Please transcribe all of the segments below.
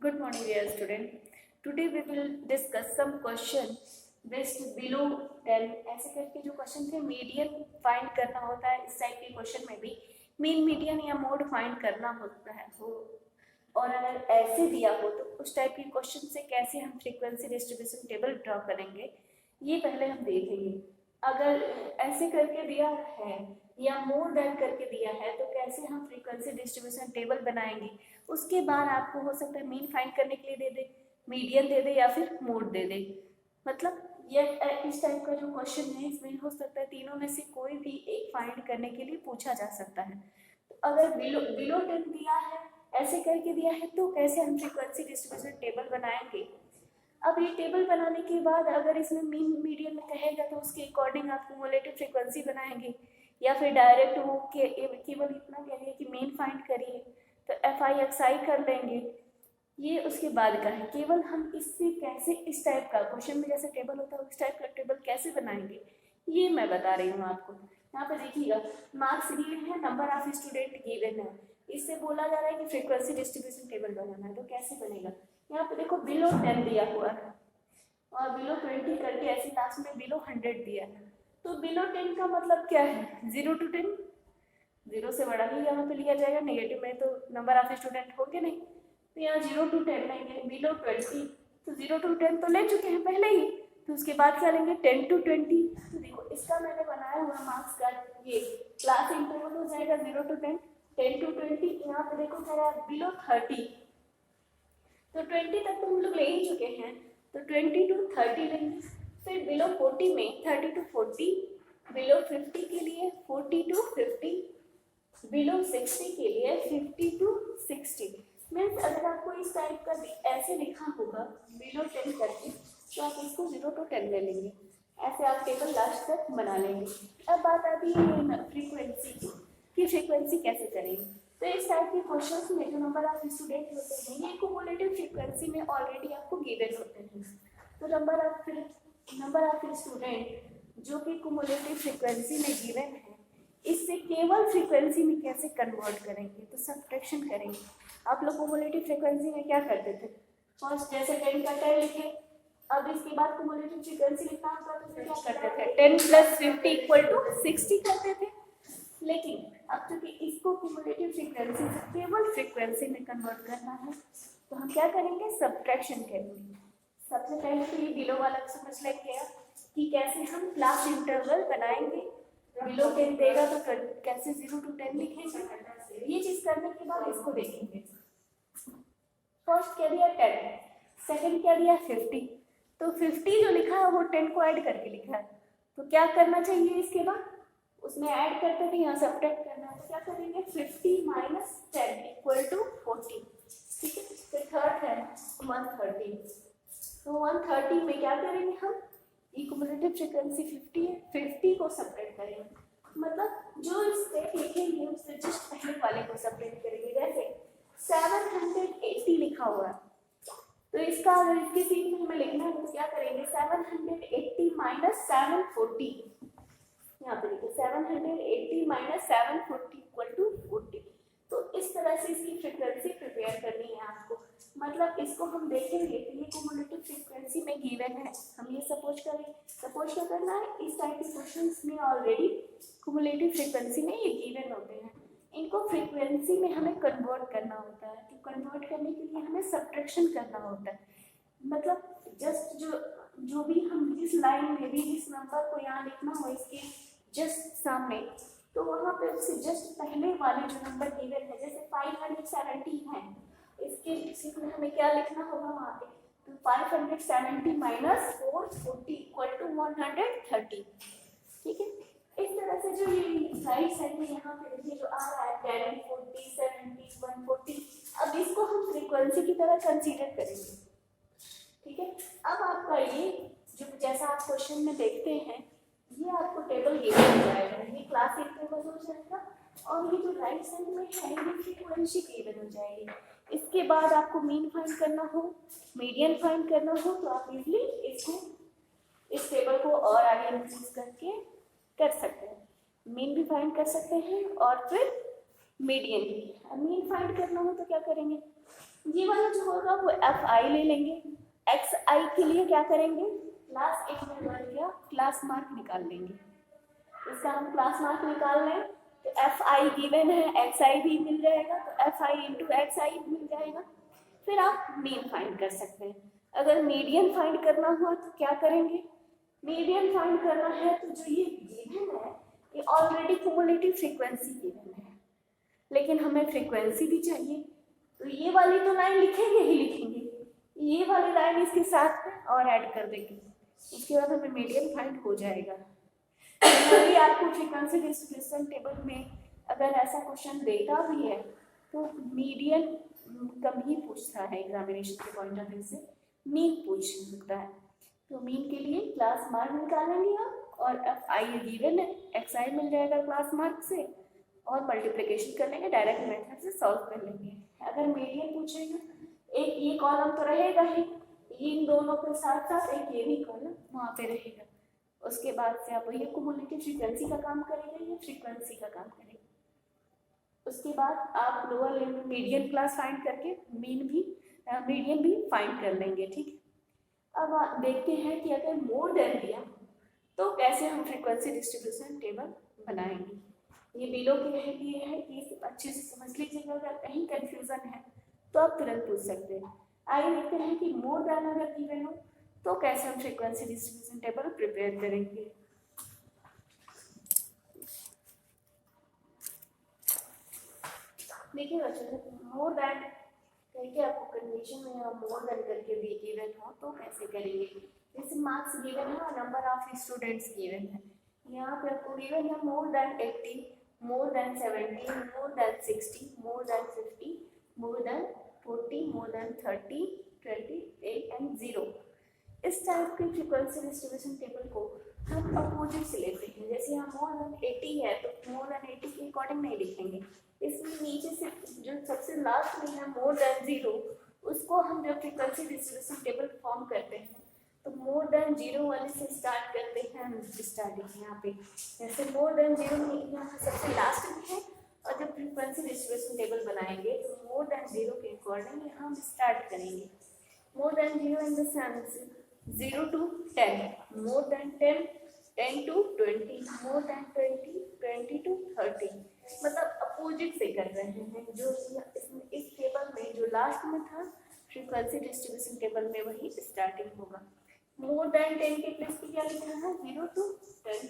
Good morning, dear student. Today we will discuss some question based below 10. ऐसे करके जो question थे median find करना होता है, इस टाइप के क्वेश्चन में भी मीन मीडियन या मोड फाइंड करना होता है हो, और अगर ऐसे दिया हो तो उस टाइप के क्वेश्चन से कैसे हम फ्रीक्वेंसी डिस्ट्रीब्यूशन टेबल ड्रॉ करेंगे ये पहले हम देखेंगे। अगर ऐसे करके दिया है या मोर देन करके दिया है तो कैसे हम फ्रीक्वेंसी डिस्ट्रीब्यूशन टेबल बनाएंगे। उसके बाद आपको हो सकता है मीन फाइंड करने के लिए दे दे, मीडियन दे दे या फिर मोड दे दे। मतलब ये इस टाइप का जो क्वेश्चन है इसमें हो सकता है तीनों में से कोई भी एक फाइंड करने के लिए पूछा जा सकता है। तो अगर बिलो बिलो 10 दिया है, ऐसे करके दिया है, तो कैसे हम फ्रीक्वेंसी डिस्ट्रीब्यूशन टेबल बनाएंगे। अब ये टेबल बनाने के बाद अगर इसमें मीन मीडियन में कहेगा तो उसके अकॉर्डिंग आप क्यूमुलेटिव फ्रीक्वेंसी बनाएंगे, या फिर डायरेक्ट वो केवल इतना कहेंगे कि मीन फाइंड करिए तो एफ आई एक्स आई कर लेंगे। ये उसके बाद का है। केवल हम इससे कैसे इस टाइप का क्वेश्चन में जैसे टेबल होता है उस टाइप का टेबल कैसे बनाएंगे ये मैं बता रही हूँ आपको। यहाँ पे देखिएगा मार्क्स गिवन है, नंबर ऑफ स्टूडेंट गिवन है, इससे बोला जा रहा है कि फ्रीक्वेंसी डिस्ट्रीब्यूशन टेबल बनाना है। तो कैसे बनेगा, यहाँ पे देखो बिलो 10 दिया हुआ है और बिलो 20 करके ऐसे लास्ट में बिलो 100 दिया है। तो बिलो 10 का मतलब क्या है, 0 to 10, 0 से बड़ा ही यहाँ पे लिया जाएगा, नेगेटिव में तो नंबर ऑफ स्टूडेंट होंगे नहीं, तो यहाँ 0 to 10 लेंगे। बिलो 20 तो 0 to 10 तो ले चुके हैं पहले ही, तो उसके बाद क्या लेंगे 10 to 20। तो देखो इसका मैंने बनाया हुआ मार्क्स का ये क्लास इंटरवल हो जाएगा 0 to 10, 10 to 20। यहाँ पे देखो क्या है बिलो 30, तो 20 तक तो हम लोग ले ही चुके हैं, तो 20 to 30 लेंगे। फिर बिलो 40 में 30 to 40, बिलो 50 के लिए 40 to 50, बिलो 60 के लिए 50 to 60। मीन्स अगर आपको इस टाइप का ऐसे लिखा होगा बिलो 10 करके तो आप इसको 0 to 10 ले लेंगे, ऐसे आप टेबल लास्ट तक बना लेंगे। अब बात आती है फ्रीक्वेंसी की फ्रीक्वेंसी कैसे करेंगे। तो इस टाइप के क्वेश्चंस में जो नंबर ऑफ स्टूडेंट होते हैं ये क्युमुलेटिव फ्रीक्वेंसी में ऑलरेडी आपको गिवन होते हैं। तो नंबर ऑफ स्टूडेंट जो कि क्युमुलेटिव फ्रीक्वेंसी में गिवन है, इससे केवल फ्रीक्वेंसी में कैसे कन्वर्ट करेंगे, तो सब्ट्रैक्शन करेंगे। आप लोग क्युमुलेटिव फ्रीक्वेंसी में क्या करते थे, फर्स्ट जैसे 10 का 10 लिखे, अब इसके बाद क्युमुलेटिव फ्रीक्वेंसी लिखना होता तो फिर क्या करते थे 10 + 50 = 60 करते थे। लेकिन अब चूंकि इसको क्युमुलेटिव फ्रीक्वेंसी से केवल फ्रीक्वेंसी में कन्वर्ट करना है तो हम क्या करेंगे, सब्ट्रैक्शन करेंगे। सबसे पहले तो ये बिलो वाला समझ लेंगे कि कैसे हम क्लास इंटरवल बनाएंगे। बिलो 10 देगा तो कैसे 0 to 10 लिखेंगे, ये चीज करने के बाद इसको देखेंगे। फर्स्ट क्या दिया 10, सेकंड क्या दिया 50, तो 50 जो लिखा है वो 10 को ऐड करके लिखा है, तो क्या करना चाहिए इसके बाद उसमें ऐड करते थे, यहाँ सब्ट्रैक्ट करना है, तो क्या करेंगे 50 - 10 = 40। ठीक है, फिर थर्ड है 130, तो 130 में क्या करेंगे हम, क्युमुलेटिव फ्रीक्वेंसी 50 है, 50 को सब्ट्रैक्ट करेंगे, मतलब जो स्टेप लिखेंगे उससे जस्ट पहले वाले को सब्ट्रैक्ट करेंगे। जैसे 780 लिखा हुआ है, तो इसका अगर इसकी सीट में हमें लिखना है तो क्या करेंगे 780 - 740, यहाँ पे देखिए 780 - 740 = 40। तो इस तरह से इसकी फ्रीक्वेंसी प्रिपेयर करनी है आपको। मतलब इसको हम देखेंगे कि ये क्युमुलेटिव फ्रीक्वेंसी में गिवन है, हम ये सपोज क्या करना है, इस टाइप के क्वेश्चंस में ऑलरेडी क्युमुलेटिव फ्रीक्वेंसी में ये गिवन होते हैं, इनको फ्रीक्वेंसी में हमें कन्वर्ट करना होता है। तो कन्वर्ट करने के लिए हमें सब्ट्रैक्शन करना होता है। मतलब जस्ट जो भी हम जिस लाइन में भी जिस नंबर को यहाँ लिखना हो इसके जस्ट सामने, तो वहाँ पे उससे जस्ट पहले वाले जो नंबर गिवन है, जैसे 570 है, इसके सीट में हमें क्या लिखना होगा वहाँ पे, तो 570 - 440 = 130। ठीक है, इस तरह से जो ये राइट साइड में यहाँ पे देखिए जो आ रहा है 10 40 70 140, अब इसको हम फ्रीक्वेंसी की तरह कंसीडर करेंगे। ठीक है, अब आपका ये जो जैसा आप क्वेश्चन में देखते हैं ये आपको टेबल गिवन हो जाएगा, ये क्लास इंटरवल हो जाएगा और ये जो राइट साइड में है ये फ्रीक्वेंसी गिवन हो जाएगी। इसके बाद आपको मीन फाइंड करना हो, मीडियन फाइंड करना हो, तो आप इजीली इसको इस टेबल को और आगे इंक्रीज करके कर सकते हैं, मीन भी फाइंड कर सकते हैं और फिर मीडियन भी। मीन फाइंड करना हो तो क्या करेंगे, ये वाला जो होगा वो एफ आई ले लेंगे। एक्स आई के लिए क्या करेंगे, क्लास 8 में वर्ड किया क्लास मार्क निकाल लेंगे। इसका हम क्लास मार्क निकाल लें तो एफ आई गिवन है, एक्स आई भी मिल जाएगा, तो एफ आई इंटू एक्स आई मिल जाएगा। फिर आप मीन फाइंड कर सकते हैं। अगर मीडियन फाइंड करना हुआ तो क्या करेंगे, मीडियन फाइंड करना है तो जो ये गिवन है ये ऑलरेडी क्युमुलेटिव फ्रीक्वेंसी गिवन है, लेकिन हमें फ्रीक्वेंसी भी चाहिए, तो ये वाली तो लाइन लिखेंगे ही लिखेंगे, ये वाली लाइन इसके साथ में और ऐड कर देंगे, इसके बाद हमें मीडियन फाइंड हो जाएगा। यदि आपको फ्रीक्वेंसी डिस्ट्रीब्यूशन टेबल में अगर ऐसा क्वेश्चन देता भी है तो मीडियन कम ही पूछता है एग्जामिनेशन के पॉइंट ऑफ व्यू से, मीन पूछ सकता है। तो मीन के लिए क्लास मार्क निकालेंगे आप, और एफ आई गिवन है, एक्स आई मिल जाएगा क्लास मार्क से, और मल्टीप्लिकेशन कर लेंगे, डायरेक्ट मेथड से सॉल्व कर लेंगे। अगर मीडियन पूछेगा एक ये कॉलम तो रहेगा ही, इन दोनों के साथ साथ एक ये भी कॉलम वहाँ पे रहेगा। उसके बाद से आप ये क्युमुलेटिव फ्रीक्वेंसी का काम करेंगे या फ्रीक्वेंसी का काम करेंगे। उसके बाद आप lower limit median class find करके मीडियन भी फाइंड कर लेंगे, ठीक। अब आप देखते हैं कि अगर मोर देन दिया तो कैसे हम फ्रीक्वेंसी डिस्ट्रीब्यूशन टेबल बनाएंगे। ये बिलो के लिए है कि अच्छे से समझ लीजिएगा, अगर कहीं कंफ्यूजन है तो आप तुरंत पूछ सकते हैं। आइए देखते हैं कि मोर देन अगर गिवन हो तो कैसे हम फ्रीक्वेंसी डिस्ट्रीब्यूशन टेबल प्रिपेयर करेंगे। देखिए बच्चों, मोर देन करके आपको कंडीशन में मोर देन करके भी गिवन हो तो कैसे करेंगे। जैसे मार्क्स गिवन है और नंबर ऑफ स्टूडेंट्स गिवन है, यहाँ पे आपको गिवन है more than 80, more than 70, more than 60, more than 50, more than 40, more than 30, 20, 8 and 0। इस टाइप के फ्रीक्वेंसी डिस्ट्रीब्यूशन टेबल को हम अपोजिट से लेते हैं। जैसे यहाँ मोर देन 80 है तो मोर देन 80 के अकॉर्डिंग नहीं लिखेंगे, इसमें नीचे से जो सबसे लास्ट में है मोर देन 0, उसको हम जब फ्रीक्वेंसी डिस्ट्रीब्यूशन टेबल फॉर्म करते हैं तो मोर देन 0 वाले से स्टार्ट करते हैं। स्टार्टिंग यहाँ पे जैसे मोर देन 0 में यहाँ सबसे लास्ट में है, और जब फ्रीक्वेंसी डिस्ट्रीब्यूशन टेबल बनाएंगे तो मोर देन 0 के अकॉर्डिंग यहाँ हम स्टार्ट करेंगे। More than 0 in the sense 0 to 10, more than 10, 10 to 20, more than 20, 20 to 30। मतलब अपोजिट से कर रहे हैं। जो इस टेबल में जो लास्ट में था फ्रीक्वेंसी डिस्ट्रीब्यूशन टेबल में वही स्टार्टिंग होगा। मोर देन 10 के प्लेस पे क्या लिखा है 0 to 10,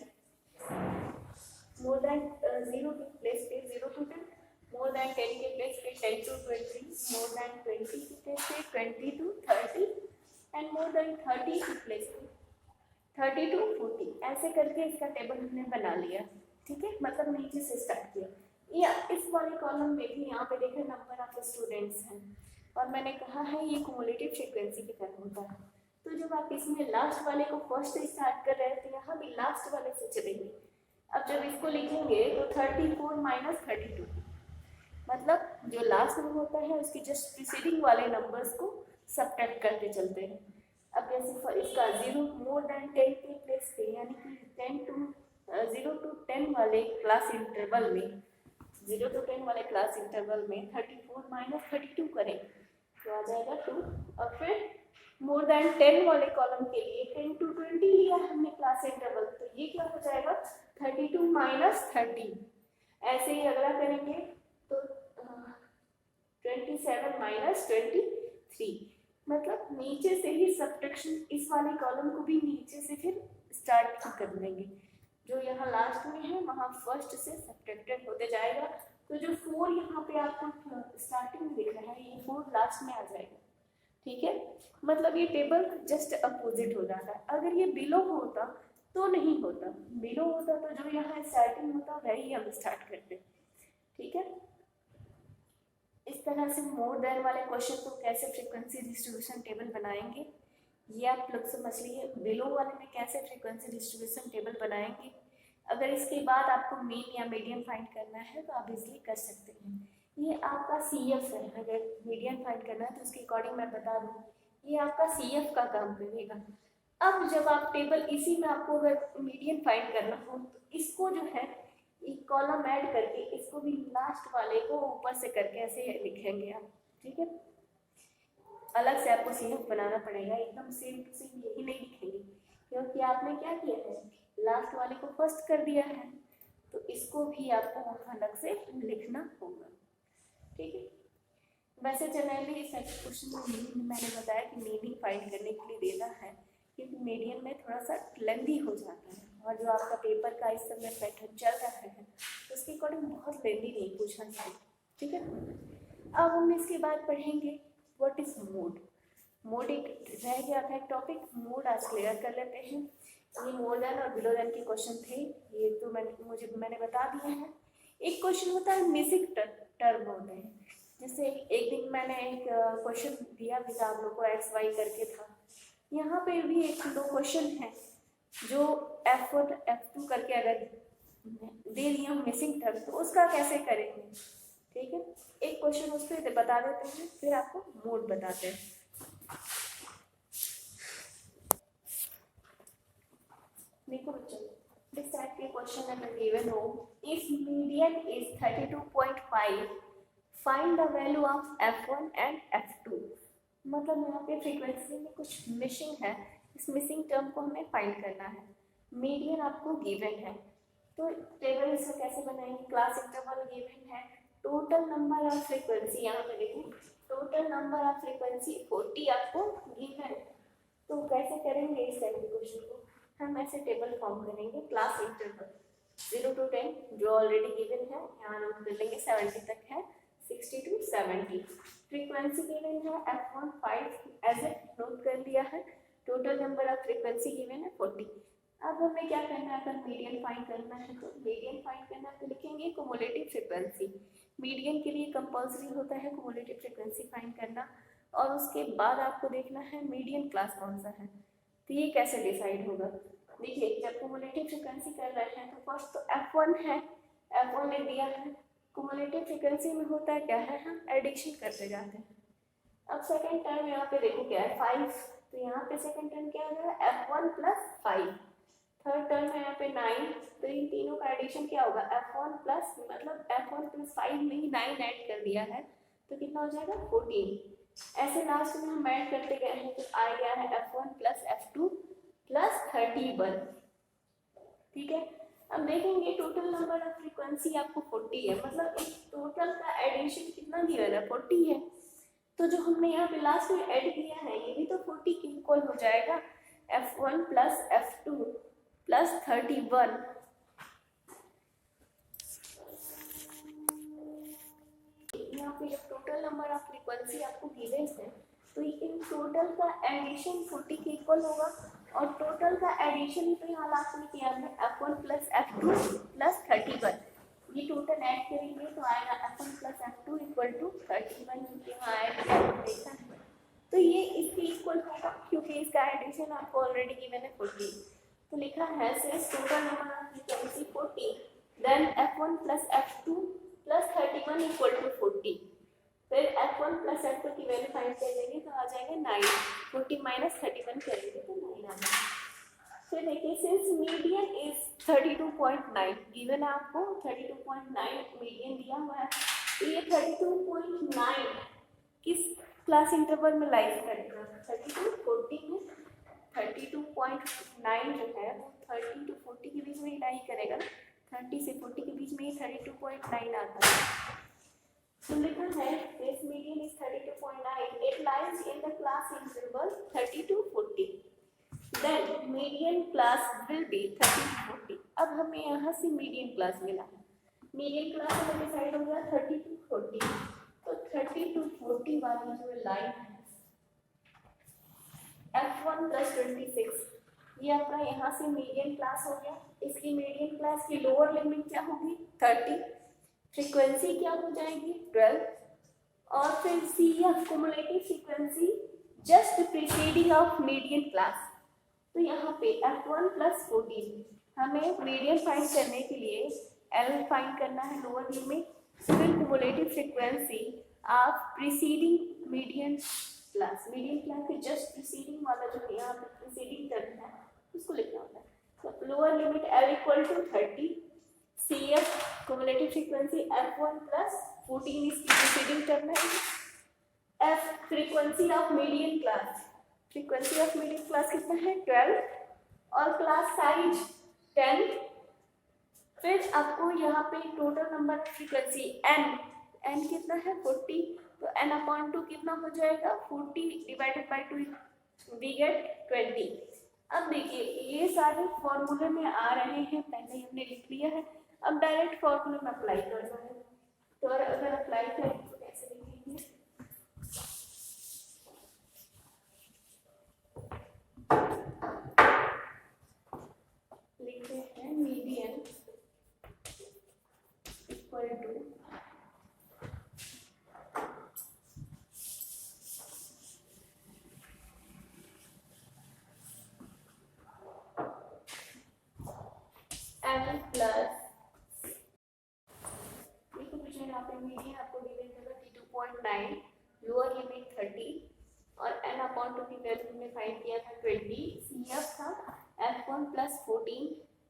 मोर देन 0 के प्लेस पे 0 to 10, मोर देन 10 के प्लेस पे 10 to 20, मोर देन 20 के प्लेस पे 20 to 30 एंड मोर देन 30 के प्लेस पे 30 to 40। ऐसे करके इसका टेबल हमने बना लिया, ठीक है। मतलब नीचे से स्टार्ट किया। या इस वाले कॉलम में भी यहाँ पे देखें नंबर ऑफ स्टूडेंट्स हैं, और मैंने कहा है ये क्युमुलेटिव फ्रीक्वेंसी की तरह होता है। तो जब आप इसमें लास्ट वाले को फर्स्ट से स्टार्ट कर रहे हैं तो यहाँ भी लास्ट वाले से चलेंगे। अब जब इसको लिखेंगे तो 34 माइनस 32, मतलब जो लास्ट में होता है उसकी जस्ट प्रीसीडिंग वाले नंबर्स को सब्ट्रैक्ट करते चलते हैं। अब जैसे इसका 0 मोर देन 10 के प्लेस पे यानी कि 0 to 10 वाले क्लास इंटरवल में 0 to 10 वाले क्लास इंटरवल में 34 माइनस 32 करें तो आ जाएगा 2। और फिर मोर देन 10 वाले कॉलम के लिए 10 to 20 लिया हमने क्लास इंटरवल, तो ये क्या हो जाएगा 32 माइनस 30। ऐसे ही अगला करेंगे तो 27 माइनस 23। मतलब नीचे से ही सब्ट्रैक्शन इस वाले कॉलम को भी नीचे से फिर स्टार्ट कर देंगे। जो यहाँ लास्ट में है वहाँ फर्स्ट से सब्ट्रैक्टेड होते जाएगा। तो जो 4 यहाँ पे आपको स्टार्टिंग में दिख रहा है ये 4 लास्ट में आ जाएगा, ठीक है। मतलब ये टेबल जस्ट अपोजिट हो जाता है। अगर ये बिलो होता तो नहीं होता, बिलो होता तो जो यहाँ स्टार्टिंग होता वही हम स्टार्ट करते, ठीक है। इस तरह से मोर देन वाले क्वेश्चन को कैसे फ्रीक्वेंसी डिस्ट्रीब्यूशन टेबल बनाएंगे ये आप लोग समझ लिए। बिलो वाले में कैसे फ्रीक्वेंसी डिस्ट्रीब्यूशन टेबल बनाएंगे। अगर इसके बाद आपको मीन या मीडियन फाइंड करना है तो आप इजीली कर सकते हैं। ये आपका CF है, अगर मीडियन फाइंड करना है तो उसके अकॉर्डिंग मैं बता दूँ ये आपका CF का काम करेगा। अब जब आप टेबल इसी में आपको अगर मीडियन फाइंड करना हो तो इसको जो है एक कॉलम ऐड करके इसको भी लास्ट वाले को ऊपर से करके ऐसे लिखेंगे आप, ठीक है। अलग से आपको सी एफ बनाना पड़ेगा, एकदम सेम टू सेम यही नहीं लिखेंगे, क्योंकि आपने क्या किया है, लास्ट वाले को फर्स्ट कर दिया है, तो इसको भी आपको अलग से लिखना होगा। ठीक है, वैसे जनरली इस क्वेश्चन में मैंने बताया कि मीनिंग फाइंड करने के लिए देना है, क्योंकि मीडियन में थोड़ा सा लेंदी हो जाता है, और जो आपका पेपर का इस समय पैटर्न चल रहा है उसके अकॉर्डिंग बहुत लेंदी नहीं पूछना चाहिए। ठीक है, अब हम इसके बाद पढ़ेंगे व्हाट इज मूड। मूड एक रह गया था एक टॉपिक, मूड आज क्लियर कर लेते हैं। ये मोर देन और बिलो देन के क्वेश्चन थे, ये तो मैंने बता दिए हैं। एक क्वेश्चन होता है मिसिंग टर्म होते हैं, जैसे एक दिन मैंने एक क्वेश्चन दिया भी था आप लोग को, एक्स वाई करके था, यहाँ पे भी एक दो क्वेश्चन है जो F1 F2 करके अगर दे दिया मिसिंग टर्म तो उसका कैसे करेंगे। ठीक है, एक क्वेश्चन उस पर बता देते हैं, फिर आपको मोड बताते हैं। देखो बच्चों, दिस टाइप के क्वेश्चन अगर गिवन हो, if median is 32.5 find the value of F1 and F2। मतलब यहाँ पे फ्रीक्वेंसी में कुछ मिसिंग है, इस मिसिंग टर्म को हमें फाइंड करना है। मीडियन आपको गिवन है, तो टेबल इसको कैसे बनाएंगे, क्लास इंटरवल गिवन है, टोटल नंबर ऑफ फ्रीक्वेंसी, यहाँ पे देखो टोटल नंबर ऑफ फ्रीक्वेंसी 40 आपको गिवन, तो कैसे करेंगे इस टाइप के क्वेश्चन को, हम ऐसे टेबल फॉर्म करेंगे, क्लास इंटरवल 0 to 10 जो ऑलरेडी गिवन है, यहाँ नोट कर लेंगे 70 तक है, 60 to 70। फ्रीक्वेंसी गिवन है F1 5 एज ए नोट कर लिया है, total number of frequency given है 40। अब हमें क्या करना है, अगर मीडियन फाइंड करना है तो मीडियन फाइंड करना है तो लिखेंगे कुमुलेटिव फ्रीक्वेंसी। मीडियन के लिए कंपल्सरी होता है कुमुलेटिव फ्रीक्वेंसी फाइंड करना, और उसके बाद आपको देखना है मीडियन क्लास कौन सा है। तो ये कैसे डिसाइड होगा, देखिए जब कुमुलेटिव फ्रीक्वेंसी कर रहे हैं तो फर्स्ट तो F1 है, F1 ने दिया है, कुमुलेटिव फ्रीक्वेंसी में होता है क्या है, हम एडिशन करते जाते हैं। अब सेकंड टर्म यहाँ पे देखो क्या है 5, तो यहाँ पे सेकंड टर्म क्या होगा F1 प्लस 5। थर्ड टर्म है यहाँ पे 9, तो इन तीनों का एडिशन क्या होगा F1 प्लस, मतलब F1 प्लस 5 में ही 9 ऐड कर दिया है, तो कितना हो जाएगा 14। ऐसे लास्ट में हम ऐड करते गए हैं तो आ गया है F1 प्लस F2 प्लस 31। ठीक है, अब देखेंगे टोटल नंबर ऑफ फ्रीक्वेंसी आपको 40 है, मतलब इस टोटल का एडिशन कितना दिया है 40 है, तो जो हमने यहाँ पे लास्ट में ऐड किया है ये भी तो 40 के इक्वल हो जाएगा, F1 प्लस F2 प्लस 31। यहाँ पे जब टोटल नंबर ऑफ फ्रीक्वेंसी आपको गिवन है तो इन टोटल का एडिशन 40 के इक्वल होगा, और टोटल का एडिशन तो यहाँ लास्ट में किया है F1 प्लस F2 प्लस 31। ये टोटल ऐड करेंगे तो आएगा F1 plus F2 equal to 31, क्योंकि यहाँ ऐड किया देखा है, तो ये इसके इक्वल होगा क्योंकि इसका एडिशन आपको ऑलरेडी गिवन है 40। तो लिखा है सिर्फ total number of frequency 40, then F1 plus F2 plus 31 equal to 40। फिर F1 प्लस F2 की वैल्यू फाइंड कर लेंगे तो आ जाएगा 9, 40 माइनस 31 करेंगे तो 9 आ जाएगा। फिर देखिए सिंस मीडियन इज 32.9 गिवन है आपको, 32.9 मीडियन दिया हुआ है, तो ये 32.9 किस क्लास इंटरवल में लाइज करेगा, 32 40 में 32.9 जो है वो 30 to 40 के बीच में ही लाई करेगा ना, 30 से 40 के बीच में ही 32.9 आता है। तो लिखा है this median is 32.9, it lies in the class interval 30 to 40, then median class will be 30 to 40। अब हमें यहाँ से मीडियन क्लास मिला है, मीडियन क्लास में डिसाइड हो गया 30 to 40, तो 30 to 40 वाली जो लाइन है F1 प्लस 26, ये आपका यहाँ से मीडियन क्लास हो गया, इसकी मीडियन क्लास की लोअर लिमिट क्या होगी 30, फ्रीक्वेंसी क्या हो जाएगी 12, और फिर CF cumulative frequency just preceding of median class. तो यहाँ पे F1 प्लस 14 हमें मीडियन फाइंड करने के लिए L फाइंड करना है लोअर लिमिट, फिर cumulative frequency of preceding median class, median class के जस्ट प्रीसीडिंग वाला जो यहाँ पे प्रीसीडिंग टर्म है उसको लिखना होता है। तो lower limit L equal to 30, CF cumulative frequency F1 plus 14 इसकी प्रीसीडिंग टर्म है, F frequency of median class, frequency of median class कितना है 12 और क्लास साइज 10। फिर आपको यहाँ पे टोटल नंबर फ्रीक्वेंसी n कितना है 40, तो n अपॉन 2 कितना हो जाएगा 40 डिवाइडेड बाई 2 वी गेट 20। अब देखिए ये सारे फॉर्मूले में आ रहे हैं, पहले ही हमने लिख लिया है, अब डायरेक्ट फॉर्मूले में अप्लाई करना है। तो अगर अप्लाई करें तो कैसे लिखेंगे, लिखते हैं median equal to m plus, देखो मुझे यहाँ पे मीडियन आपको गिवन था 32.9, लोअर लिमिट 30 और n अपॉन 2 की वैल्यू हमने फाइंड किया था 20, CF था F1 plus 14,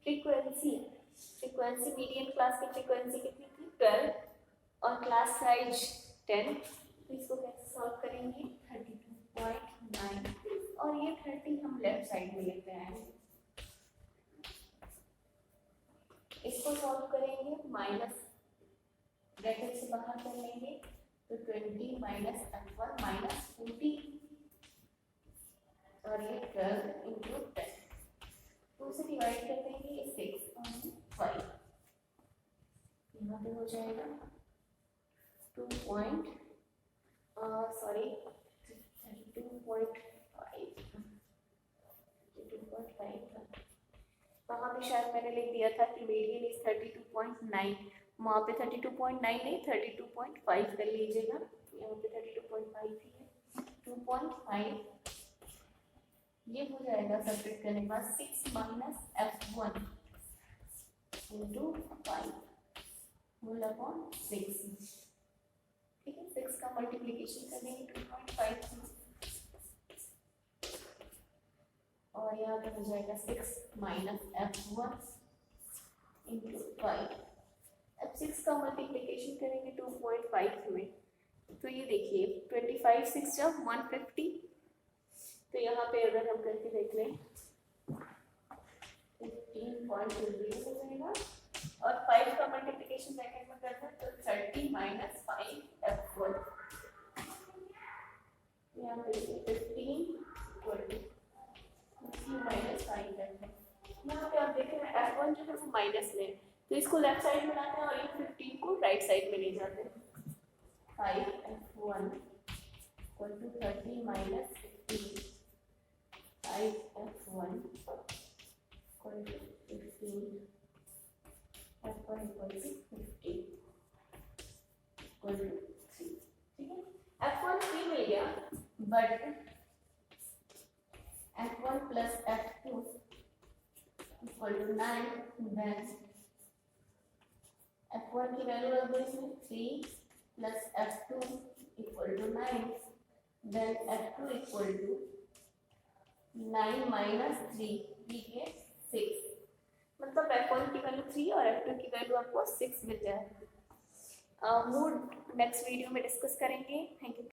frequency median class की फ्रीक्वेंसी कितनी थी 12 और क्लास साइज 10। तो इसको कैसे सॉल्व करेंगे 32.9 और ये 30 हम लेफ्ट साइड में लेते हैं, इसको सॉल्व करेंगे माइनस ब्रैकेट से बाहर कर लेंगे तो 20 माइनस F1 माइनस 40 और ये 12 इंटू 10, तो उसे डिवाइड कर देंगे 6 और 5, यहाँ पे हो जाएगा 32.5 वहाँ पे शायद मैंने लिख दिया था कि मीडियन इज 32.9, वहाँ पे 32.9 नहीं 32.5 कर लीजिएगा, यहाँ पे 32.5 ही है 2.5, ये हो जाएगा सब्ट्रैक्ट करने के बाद 6 minus F1 into 5 whole upon 6, ठीक है 6 का मल्टीप्लीकेशन कर देंगे 2.5 और यहाँ पे हो जाएगा 6 माइनस F1 इंटू 5, अब 6 का मल्टीप्लीकेशन करेंगे 2.5 में, तो ये देखिए 25 6 जब 150, तो यहाँ पे अगर हम करके देख लें 15.20 हो जाएगा और 5 का मल्टीप्लीकेशन ब्रैकेट में करना तो 30 माइनस 5 F1, यहाँ पे 15 20 माइनस 5 करते हैं, यहाँ पे आप देख रहे हैं F1 जो है वो माइनस में, तो इसको लेफ्ट साइड में लाते हैं और ये 15 को राइट साइड में ले जाते हैं, 5F1 equal to 30 minus 15, 5F1 equal to 15, F1 equal to 50 equal to 3, ठीक है F1 3 मिल गया, but F1 plus F2 equal to 9, then F1 की वैल्यू रख दो इसमें 3 plus F2 equal to 9, then F2 equal to 9 minus 3 ठीक है 6, मतलब F1 की वैल्यू 3 और F2 की वैल्यू आपको 6 मिल जाए। मोड नेक्स्ट वीडियो में डिस्कस करेंगे। Thank you.